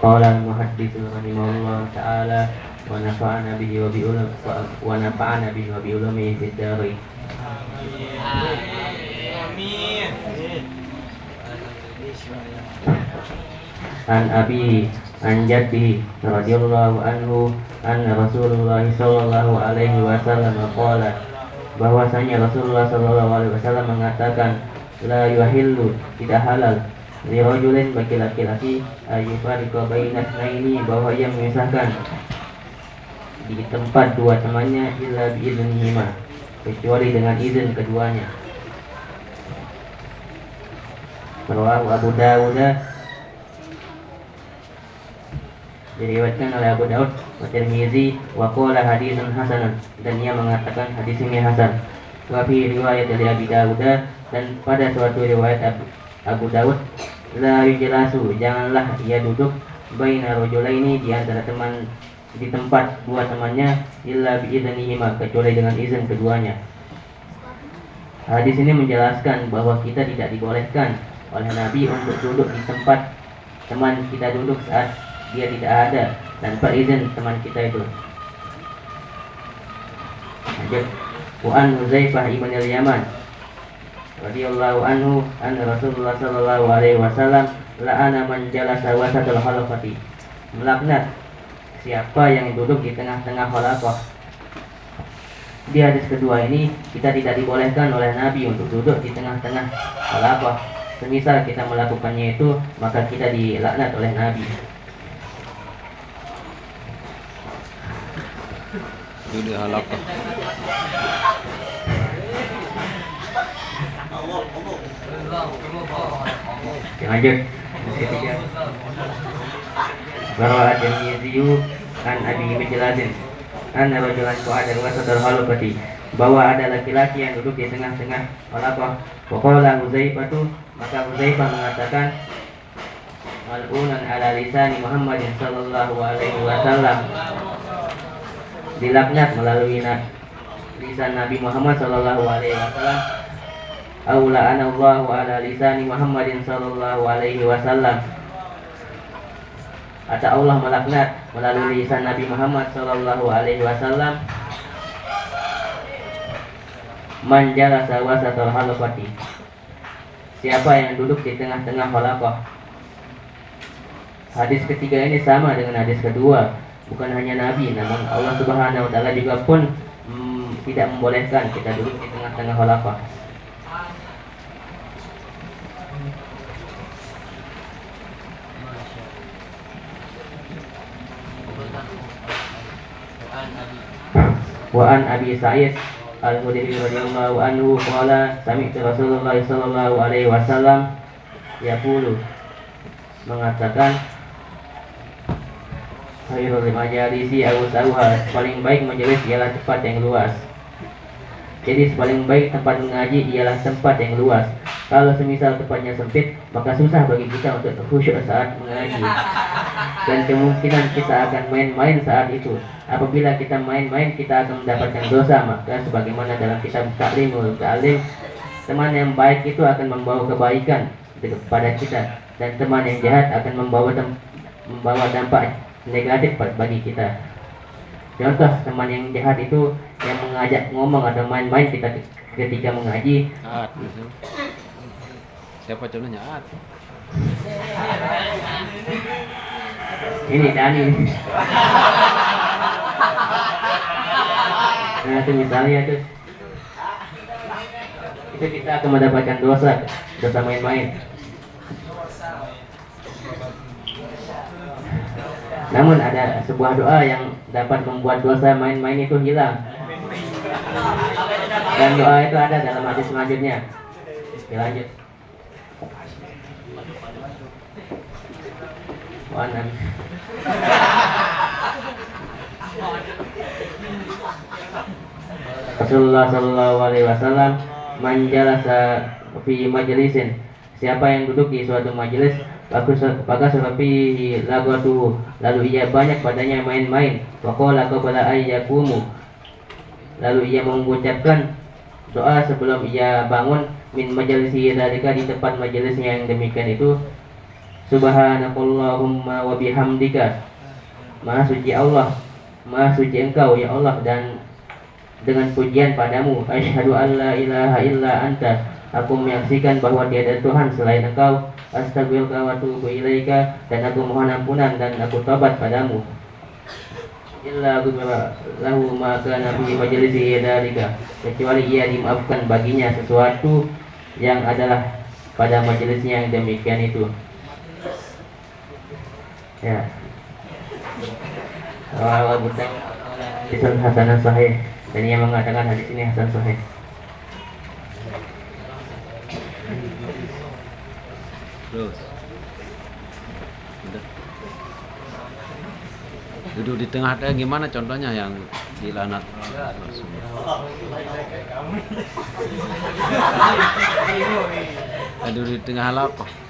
Qala al-muhaddits rahimahullah ta'ala wa nafa'ana bihi wa bi ulumihi fid dharain. Amin. An abi an jaddi radhiyallahu anhu anna Rasulullah sallallahu alaihi wasallam qala, bahwasanya Rasulullah sallallahu alaihi wasallam mengatakan, la yuhillu, tidak halal, li rajulin, bagi laki-laki, ayyufariqa bainas naini, bahwa ia memisahkan di tempat dua temannya, illa biiznihima, kecuali dengan izin keduanya. Rawahu Abu Dawud, diriwayatkan oleh Abu Daud wa Tirmizi, wa qala haditsun hasanun, dan ia mengatakan hadis ini hasan. Wa fi riwayat dari Abi Dawud, dan pada suatu riwayat Abu Daud, la yujlasu, janganlah ia duduk, baina rajulaini, di antara teman, di tempat dua temannya, illa biiznihima, kecuali dengan izin keduanya. Hadis ini menjelaskan bahwa kita tidak dibolehkan oleh Nabi untuk duduk di tempat teman kita duduk saat dia tidak ada tanpa izin teman kita itu. Lanjut. Wa an Huzaifah ibn al-Yaman radhiyallahu anhu anna Rasulullah sallallahu alaihi wasallam la'ana man jalasa wasatal halaqati, melaknat siapa yang duduk di tengah-tengah halaqah. Di hadis kedua ini kita tidak dibolehkan oleh Nabi untuk duduk di tengah-tengah halaqah. Semisal kita melakukannya itu, maka kita dilaknat oleh Nabi. Duduk halaqah. Lanjut. Ketiga. Bahwa Tirmizi an Abi Mijladin anna rajulan qa'ada wasatal halaqati, bahwa ada laki-laki yang duduk di tengah-tengah halaqah. Wa qala Huzaifah, maka Huzaifah mengatakan, mal'unan ala lisani Muhammadin sallallahu alaihi wasallam, dilaknat melalui lisan Nabi Muhammad sallallahu alaihi wasallam, aula anallahu ala lisani Muhammadin sallallahu alaihi wasallam, atau Allah melaknat melalui lisan Nabi Muhammad sallallahu alaihi wasallam, man jalasa wasatal halaqati, siapa yang duduk di tengah-tengah halaqah. Hadis ketiga ini sama dengan hadis kedua. Bukan hanya Nabi, namun Allah Subhanahu wa taala juga pun tidak membolehkan kita duduk di tengah-tengah halaqah. Wa an Abi Sa'id Al-Khudri radhiyallahu anhu qala, sami'tu Rasulullah sallallahu alaihi wasallam yaqulu, mengatakan, khairul majalisi awsa'uha, paling baik majelis ialah tempat yang luas. Jadi paling baik tempat mengaji ialah tempat yang luas. Kalau semisal tempatnya sempit, maka susah bagi kita untuk khusyuk saat mengaji, dan kemungkinan kita akan main-main saat itu. Apabila kita main-main, kita akan mendapatkan dosa. Maka sebagaimana dalam kitab Ta'limul Ta'lim, teman yang baik itu akan membawa kebaikan kepada kita, dan teman yang jahat akan membawa dampak negatif bagi kita. Contoh, teman yang jahat itu yang mengajak ngomong atau main-main kita ketika mengaji. Siapa contohnya? Ini Dani. Nah itu misalnya tuh, itu kita akan mendapatkan dosa main-main. Namun ada sebuah doa yang dapat membuat dosa main-main itu hilang, dan doa itu ada dalam hadis selanjutnya. Oke, lanjut. Rasulullah sallallahu alaihi wasallam, man jalasa fi majlisin, siapa yang duduk di suatu majelis, maka seperti lagatu, lalu ia banyak padanya main-main, waqala qabla ayyakumu, lalu ia mengucapkan doa sebelum ia bangun, min majalisi dzalika, di tempat majelisnya yang demikian itu, Subhanakallahumma wa bihamdika. Maha suci Allah, maha suci Engkau ya Allah, dan dengan pujian padamu. Asyhadu an la ilaha illa anta. Aku menyaksikan bahwa tiada Tuhan selain Engkau. Astagfiruka wa atubu ilaika. Dan aku mohon ampunan dan aku tobat padamu. Illa ghufira lahu ma kana fi majlisi dzalika. Kecuali ia dimaafkan baginya sesuatu yang adalah pada majelisnya yang demikian itu. Ya. Rawal Bukhari Hasan Hasan Sahih, dan ia mengatakan hadis ini hasan sahih. Terus. Udah. Duduk di tengah ada gimana contohnya yang dilanat? Duduk di tengah apa?